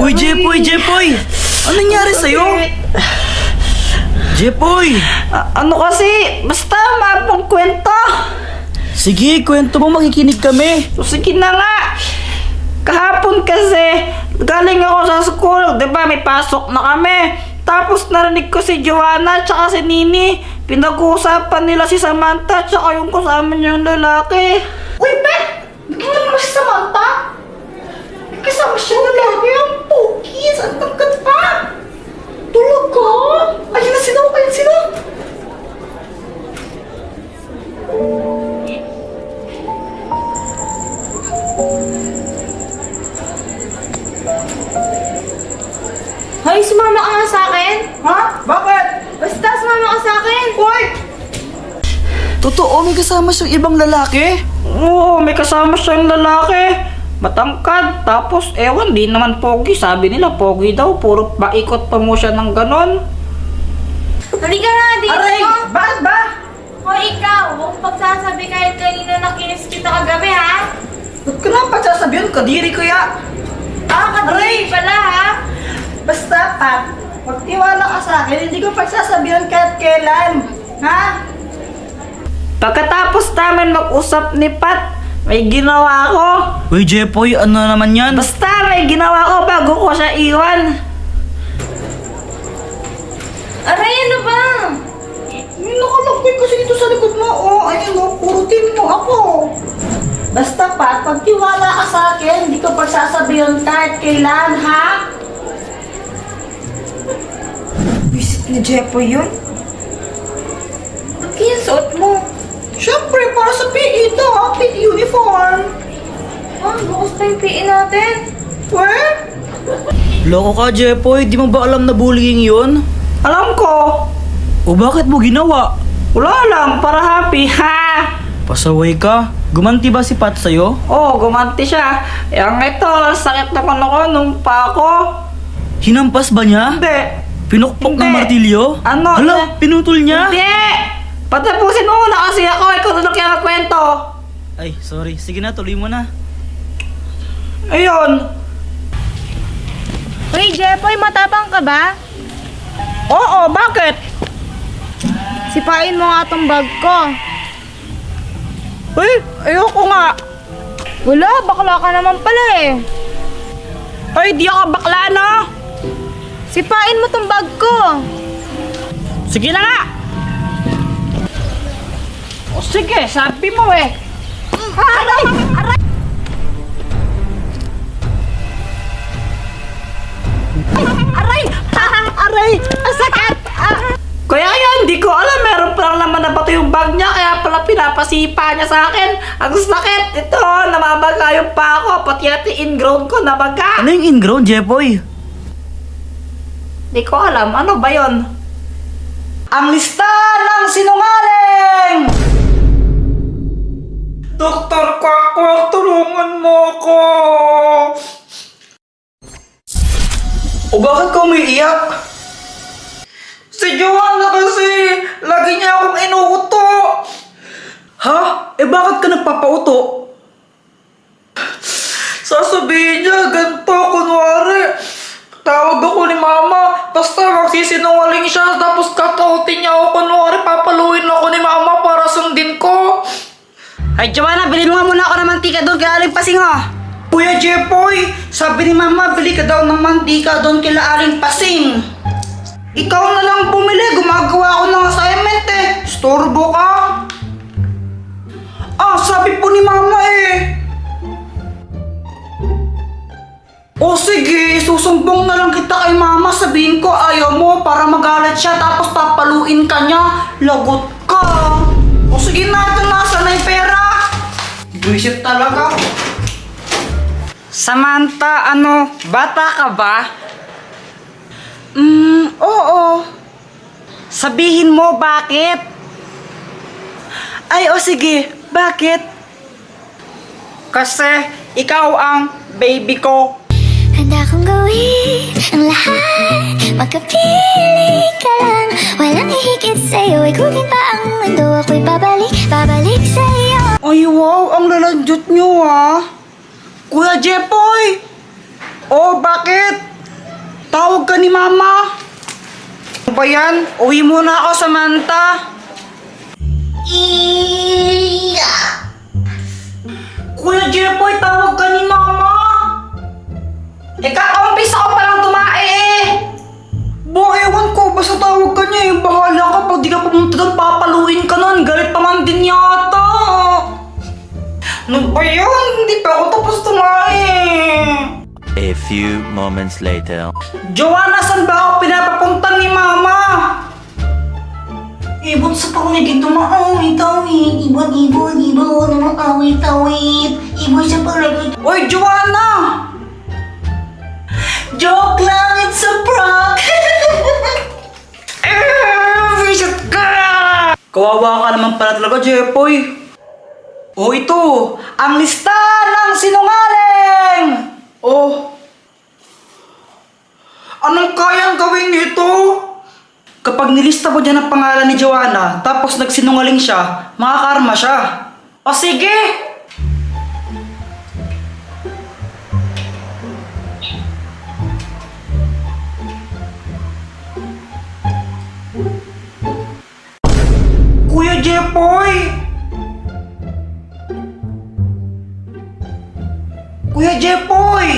Uy, Jepoy, Jepoy! Ano nangyari sa'yo? Jepoy! Ano kasi? Basta mapang kwento. Sige, kwento mo, makikinig kami. So, sige na nga. Kahapon kasi, galing ako sa school. Diba, may pasok na kami. Tapos narinig ko si Joanna tsaka si Nini. Pinag-uusapan nila si Samantha tsaka yung kasama niyang lalaki. Uy, Ben! Nakita mo si Samantha? May kasama siya lalaki ang pokis. Ang tangkad pa. Tulog ko. Ayun na sila. Ayun sila. Hoy, sumama ka nga sa akin. Ha? Bakit? Basta sumama ka sa akin. Uy! Totoo, may kasama siyang ibang lalaki. Oo, may kasama siyang lalaki. Matangkad. Tapos, ewan, di naman pogi. Sabi nila, pogi daw. Puro paikot pa mo siya ng ganon. Halika nga dito. Aray! Bakit ba? Hoy, ikaw. Huwag pagsasabi kahit kanina nakinis kita kagabi, ha? Ba't ka naman pagsasabihan? Kadiri ko ya. Kadiri pala, ha? Basta, Pat, magtiwala ka sa akin. Hindi ko pagsasabihan kahit kailan. Ha? Pagkatapos namin mag-usap ni Pat, may ginawa ko. Uy, Jepoy, ano naman yan? Basta may ginawa ko bago ko siya iwan. Aray, ano ba? May nakalagay kasi dito sa likod mo. Oh, ayun oh, puro team mo ako. Basta, Pat, pagtiwala ka sa akin. Hindi ko pagsasabihan kahit kailan, ha? Visit ni Jepo yun? Ba't kaya suot mo? Siyempre, para sa PE ito, ha? PE uniform. Bukas pa yung PE natin. Well, Loko ka, Jepoy. Di mo ba alam na bullying yun? Alam ko. O bakit mo ginawa? Wala lang, para happy, ha? Pasaway ka. Gumanti ba si Pat sa'yo? Oo, gumanti siya. Yang ito, sakit naman ako nung pa ako. Hinampas ba niya? Hindi. Pinukpok ng Hindi. martilyo? Ano? Hala, pinutol niya? Hindi! Patapusin mo muna kasi ako, ikaw na kaya magkwento. Ay, sorry. Sige na, tuloy mo na. Ayun. Uy, Jepoy, matapang ka ba? Oo, bakit? Sipain mo nga tong bag ko. Uy, ayoko nga. Wala, bakla ka naman pala eh. Ay, di ako bakla, no? Sipain mo tong bag ko. Sige na nga. O sige, sabi mo eh. Aray! Aray! Aray! Aray! Ang sakit! Kaya yan, di ko alam. Meron palang naman na bato yung bag niya. Kaya pala pinapasipa niya sa akin. Ang sakit! Ito, namabaga yung pa ako. Pati natin ingrown ko, nabaga. Ano yung ingrown, Jepoy? Di ko alam. Ano ba yon? ang lista ng sinungaling! Doktor Kwakwak, tulungan mo ako! O bakit ka umiiyak? Si Joanna kasi, lagi niya akong inuuto. Ha? Eh bakit ka nagpapauto? Sasabihin niya, ganito, kunwari. Tawag ako ni mama, basta magsisinungaling siya, tapos kakautin niya ako, kunwari, papaluin ako ni mama para sundin ko. Ay, Joanna, bilhin mo nga muna ako ng mantika doon kay Aling Pasing, oh. Kuya Jepoy, sabi ni Mama, bili ka daw ng mantika doon kay Aling Pasing. Ikaw na lang bumili, gumagawa ako ng assignment eh. Storbo ka. Ah, sabi po ni Mama eh. O sige, susumbong na lang kita kay Mama. Sabihin ko ayaw mo para magalit siya tapos papaluin ka niya. Lagot ka. O sige na, ito nasa na yung pera. Buisit talaga. Samantha, bata ka ba? Oo. Sabihin mo bakit? Ay, o sige. Bakit? Kasi ikaw ang baby ko. Handa kong gawin ang lahat Magkapiling ka lang Walang hihigit sa'yo Ikutin pa ang mundo Ako'y babalik sa'yo Ay, wow. Ang lalandyot niyo, ah. Kuya Jepoy. Oh, bakit? ni Mama. Ano ba yan? Uwi muna ako, Samantha. Kuya Jepoy, tawag ka ni Mama. Kaka-umpisa ko palang tumae eh. Ewan ko, basta tawag ka niya eh. Bahala ka, pag di ka pumunta doon, papaluin ka nun. Galit pa man din yata. Ano ba yun? Hindi pa ako tapos tumae. A few moments later. Joanna, saan ba ako pinapapunta ni Mama? Ibon sa panginigid tumaawit-awit. Ibon tumaawit-awit. Ibon sa panginigid. Oy, Joanna! Joke lang, it's a prank! Visit ka! Kawawa ka naman pala talaga, Jepoy. Oh, ito! Ang lista ng sinungaling! Oh! Anong kayang gawin nito? Kapag nilista mo dyan ang pangalan ni Joanna, tapos nagsinungaling siya, makakarma siya. O sige! Kuya Jepoy! Kuya Jepoy!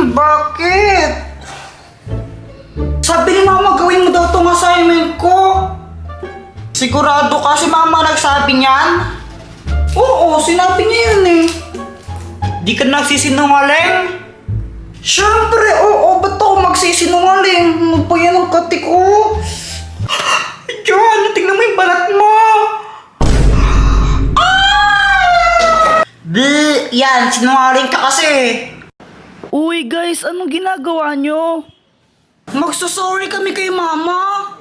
Bakit? Sabi ni Mama gawin mo daw tong assignment ko. Sigurado ka si Mama nagsabi niyan? Oo, sinabi niya yun eh. Di ka nagsisinungaling? Siyempre, oo, ba't ako magsisinungaling? Ano pa yan ang kati ko? John, tingnan mo yung balat mo! Yan, sinungaling ka kasi. Uy guys, anong ginagawa nyo? Magsusorry kami kay Mama.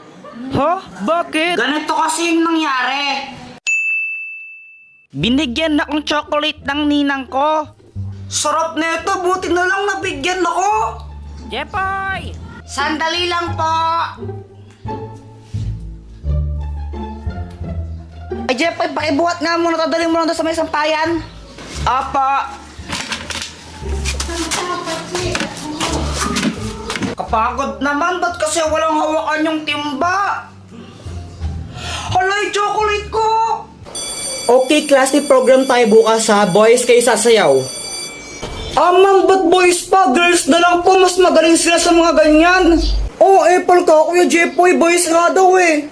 Ha? Bakit? Ganito kasi yung nangyari. Binigyan na akong chocolate ng ninang ko. Sarap nito, buti na lang nabigyan ako. Jepoy! Sandali lang po. Ay, Jepoy, pakibuhat nga muna. Tadali mo lang doon sa may sampayan. Apa. Kapagod naman, ba't kasi walang hawakan yung timba? Hala, yung chocolate ko! Okay, klase program tayo bukas ha. Boys, kayo sasayaw. Ma'am, ba't boys pa? Girls na lang po, mas magaling sila sa mga ganyan. Oh, Apple ka, Kuya Jepoy, boys nga daw eh.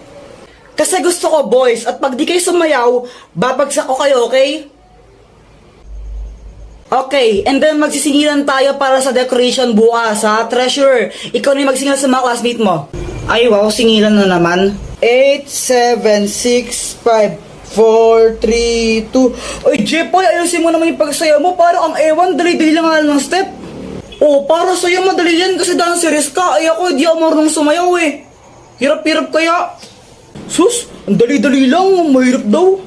Kasi gusto ko boys, at pag di kayo sumayaw, babagsak ko kayo, okay? Okay, and then magsisingilan tayo para sa decoration bukas ha. Treasure, ikaw na yung magsingilan sa mga classmate mo. Ay, wow, singilan na naman. 8, 7, 6, 5, 4, 3, 2. Ay, Jepoy, ayusin mo naman yung pagsayaw mo. Parang ang ewan, dali-dali lang nga ng step. Oh, para sa'yo madali yan kasi dancerist ka. Ay ako, di ako marunong sumayaw eh. Hirap-hirap kaya. Sus, ang dali-dali lang, mahirap daw.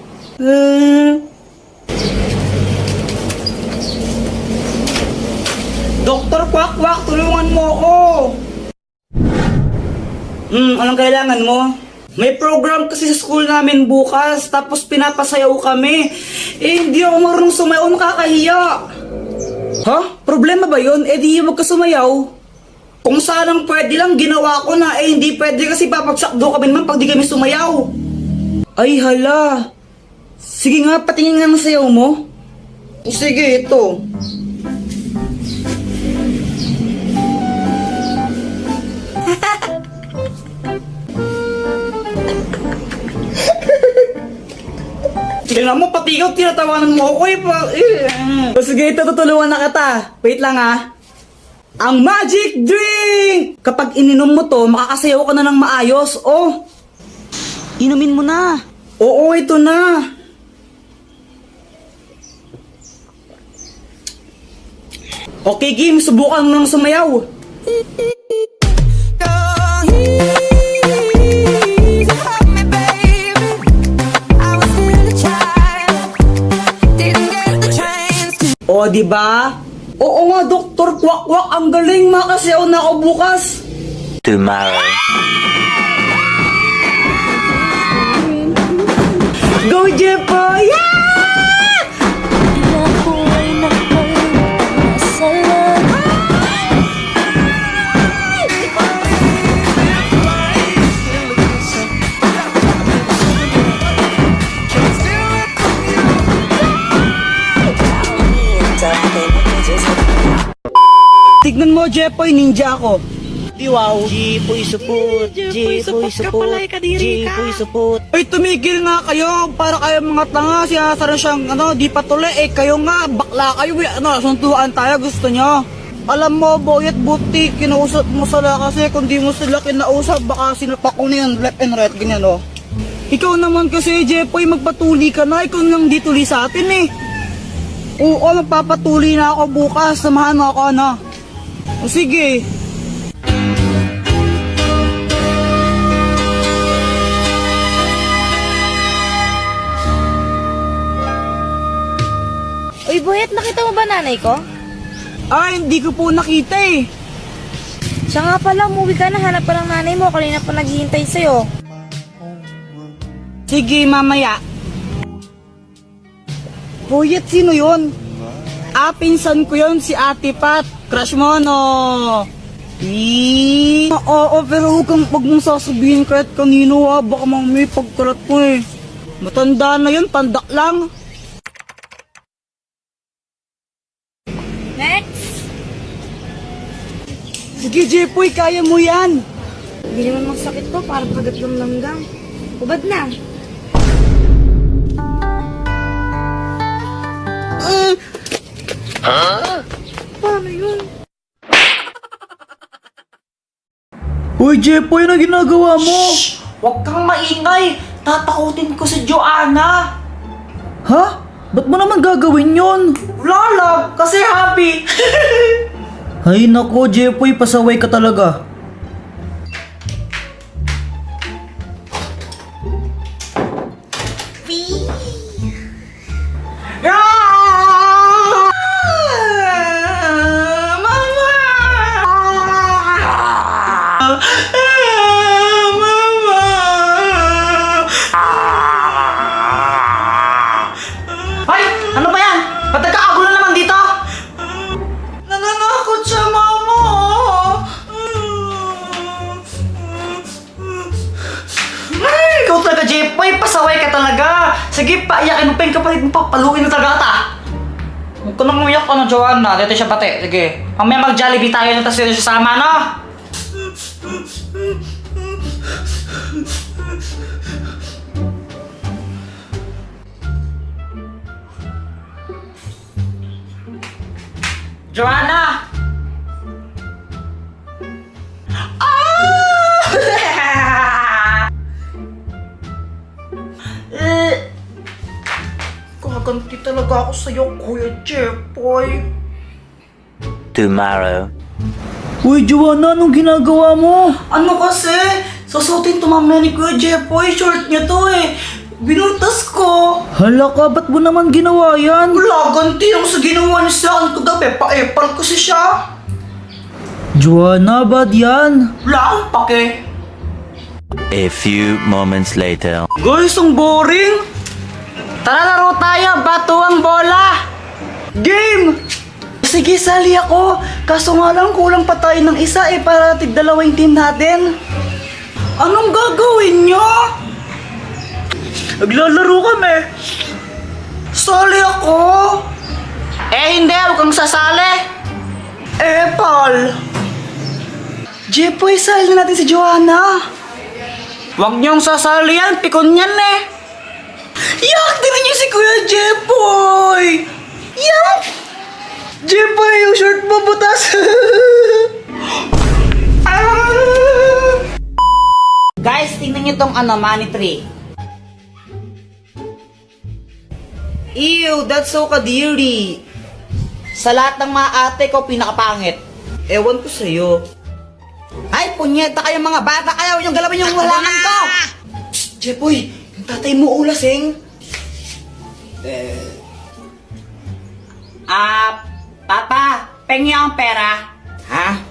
Doktor Kwak-Kwak, tulungan mo ako. Anong kailangan mo? May program kasi sa school namin bukas, tapos pinapasayaw kami. Hindi ako marunong sumayaw, nakakahiya. Ha? Problema ba yun? Di wag ka sumayaw. Kung sanang pwede lang, ginawa ko na. Hindi pwede kasi papagsak do kami naman pag di kami sumayaw. Ay hala. Sige nga, patingin nga ng sayaw mo. Sige, ito. Tingnan mo, pati ikaw, tinatawanan mo ako eh. Sige, ito, tutulungan na kita. Wait lang ha. Ang magic drink! Kapag ininom mo to, makakasayaw ka na ng maayos. Oh, Inumin mo na. oo, ito na. Okay, game, subukan mo ng sumayaw. O, di ba? Oo nga, Doktor Kwak-Kwak, ang galing, makasayaw na ako bukas. Tomorrow. Go, Jepoy! Yeah! Tignan mo, Jepoy, ninja ako. Wow. Jepoy support. Jepoy support. Jepoy support. Ay, tumigil nga kayo. Para kayo mga tanga. Sinasara siyang, di patuloy. Eh, kayo nga, bakla kayo. Suntuan tayo, gusto nyo. Alam mo, Boyet, buti, kinausap mo sila kasi kung di mo sila kinausap, baka sinapak ko na yan, left and right, ganyan, oh. Ikaw naman kasi, Jepoy, magpatuli ka na. Ikaw nang di tuli sa atin, eh. Oo, magpapatuli na ako bukas. Samahan mo ako, O, sige. Uy, Boyet, nakita mo ba nanay ko? Ay, hindi ko po nakita, eh. Siya nga pala, umuwi ka na. Hanap pa ng nanay mo. Kanina pa naghihintay sa'yo. Sige, mamaya. Boyet, sino yun? Pinsan ko yun, si Ate Pat. Crush mo, no? Oo, pero huwag mong sasabihin kahit kanino, baka may pagkarat mo, eh. Matanda na yun, pandak lang. Next! Sige, Jepoy, kaya mo yan. Hindi naman magsakit to. Parang pagatlong langgang. Ubad na. Paano yun? Uy, Jepoy, ano ginagawa mo? Huwag kang maingay. Tatakutin ko si Joanna. Ha? Ba't mo naman gagawin yon? Wala lang, kasi happy. Ay nako, Jepoy, pasaway ka talaga. Ay! Ano ba yan? Ba't nagkakagulo naman dito? Nananakot siya, mama. Ikaw talaga, Jepoy. Pasaway ka talaga. Sige, paiyakin mo pa yung kapalit mo. Papaluin mo talaga ata. Huwag ko nang umiyak Joanna. Dito siya pati. Sige. Mamaya mag-Jollibee tayo na tapos dito siya sama, no? Joanna! Kaganti talaga ako sa'yo, Kuya Jepoy. Tomorrow. Uy, Joanna, anong ginagawa mo? Ano kasi? Susutin to mamaya ni Kuya Jepoy. Short niya to, eh. Binutas ko. Hala ka, ba't mo naman ginawa yan? Wala, ganti yung sa ginawa niya sa akin kagabi. Pa-epal kasi siya. Joanna, ba't yan? Wala akong pake. A few moments later. Guys, ang boring. Tara, laro tayo. Bato ang bola. Game! Sige, sali ako. Kaso nga lang, kulang pa tayo ng isa, eh, para tig-dalawa yung team natin. Anong gagawin nyo? Naglalaro kami. Sali ako. Hindi. Huwag kang sasali. Paul. Jepoy, sali na natin si Joanna. Huwag niyong sasali yan. Pikon yan eh. Yak! Tingnan niyo si Kuya Jepoy! Yak! Jepoy, yung short mo butas! Guys, tingnan niyo tong money tree. Ew, that's so kadiri. Sa lahat ng mga ate ko, pinakapangit. Ewan ko sa'yo. Ay, punyeta kayo mga bata kayo. Yung galawin yung halangan ko. Jepoy, yung tatay mo ulasing. Papa, pengi ang pera. Ha?